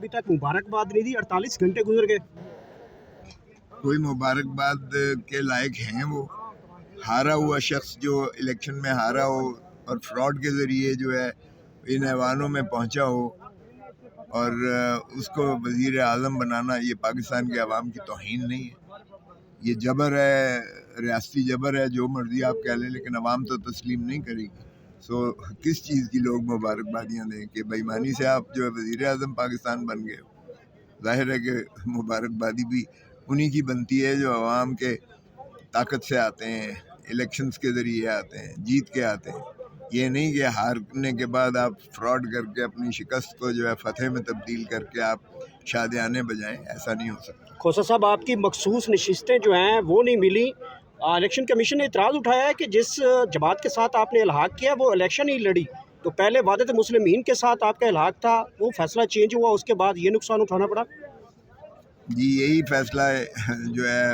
अभी तक मुबारकबाद नहीं दी, 48 घंटे गुजर गए। कोई मुबारकबाद के लायक हैं वो? हारा हुआ शख्स जो इलेक्शन में हारा हो और फ्रॉड के ज़रिए जो है इन ऐवानों में पहुंचा हो और उसको वज़ीर आज़म बनाना, ये पाकिस्तान के अवाम की तौहीन नहीं है, ये जबर है, रियासती जबर है, जो मर्ज़ी आप कह लें, लेकिन अवाम तो तस्लीम नहीं करेगी। सो किस चीज़ की लोग मुबारकबादियाँ दें कि बेईमानी से आप जो है वज़ीर आज़म पाकिस्तान बन गए हो। ज़ाहिर है कि मुबारकबादी भी उन्हीं की बनती है जो अवाम के ताकत से आते हैं, इलेक्शंस के ज़रिए आते हैं, जीत के आते हैं। ये नहीं कि हारने के बाद आप फ्रॉड करके अपनी शिकस्त को जो है फतह में तब्दील करके आप शादियाने बजाएं, ऐसा नहीं हो सकता। खोसा साहब, आपकी मखसूस नशिस्तें जो हैं वो नहीं मिली। इलेक्शन कमीशन ने इतराज़ उठाया है कि जिस जमात के साथ आपने इल्हाक किया वो इलेक्शन ही लड़ी, तो पहले वादत मुस्लिमीन के साथ आपका इल्हाक था, वो फैसला चेंज हुआ, उसके बाद ये नुकसान उठाना पड़ा। जी, यही फैसला है जो है।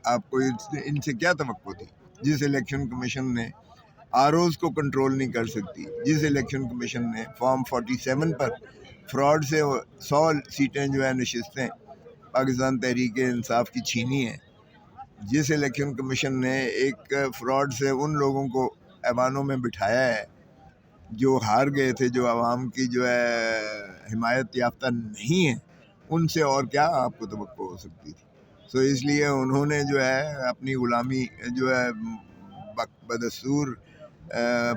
आपको इनसे क्या तवक्को थी? जिस इलेक्शन कमीशन ने आरओज़ को कंट्रोल नहीं कर सकती, जिस इलेक्शन कमीशन ने फॉर्म 47 पर फ्रॉड से 100 सीटें जो है नशिस्तें पाकिस्तान तहरीक इंसाफ की छीनी है, जिस इलेक्शन कमीशन ने एक फ्रॉड से उन लोगों को ऐवानों में बिठाया है जो हार गए थे, जो आवाम की जो है हिमायत याफ्ता नहीं है, उनसे और क्या आपको तवक्को हो सकती थी। सो इसलिए उन्होंने जो है अपनी ग़ुलामी जो है बदस्तूर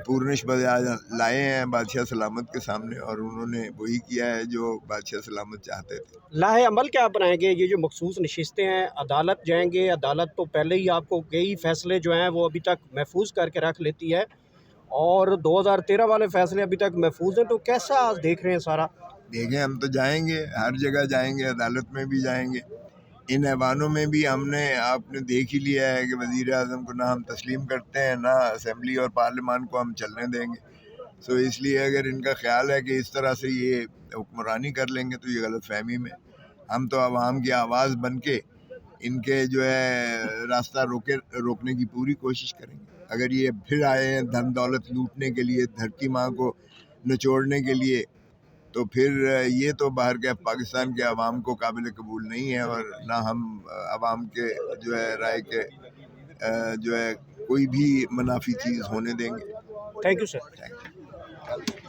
पूर्निश बजाय लाए हैं बादशाह सलामत के सामने, और उन्होंने वही किया है जो बादशाह सलामत चाहते थे। लाहे अमल क्या बनाएंगे? ये जो मखसूस नशिस्तें हैं, अदालत जाएंगे, अदालत तो पहले ही आपको कई फैसले जो हैं वो अभी तक महफूज करके रख लेती है, और 2013 वाले फैसले अभी तक महफूज हैं, तो कैसा देख रहे हैं सारा? देखें, हम तो जाएंगे, हर जगह जाएंगे, अदालत में भी जाएंगे, इन ऐवानों में भी हमने आपने देख ही लिया है कि वज़ीर आज़म को ना हम तस्लीम करते हैं, ना असेंबली और पार्लियामान को हम चलने देंगे। सो इसलिए अगर इनका ख्याल है कि इस तरह से ये हुक्मरानी कर लेंगे तो ये गलत फहमी में। हम तो आवाम की आवाज़ बन के इनके जो है रास्ता रोकने की पूरी कोशिश करेंगे। अगर ये फिर आए हैं धन दौलत लूटने के लिए, धरती माँ को निचोड़ने के लिए, तो फिर ये तो बाहर के पाकिस्तान के अवाम को काबिल कबूल नहीं है, और ना हम अवाम के जो है राय के जो है कोई भी मुनाफी चीज़ होने देंगे। Thank you sir. Thank you.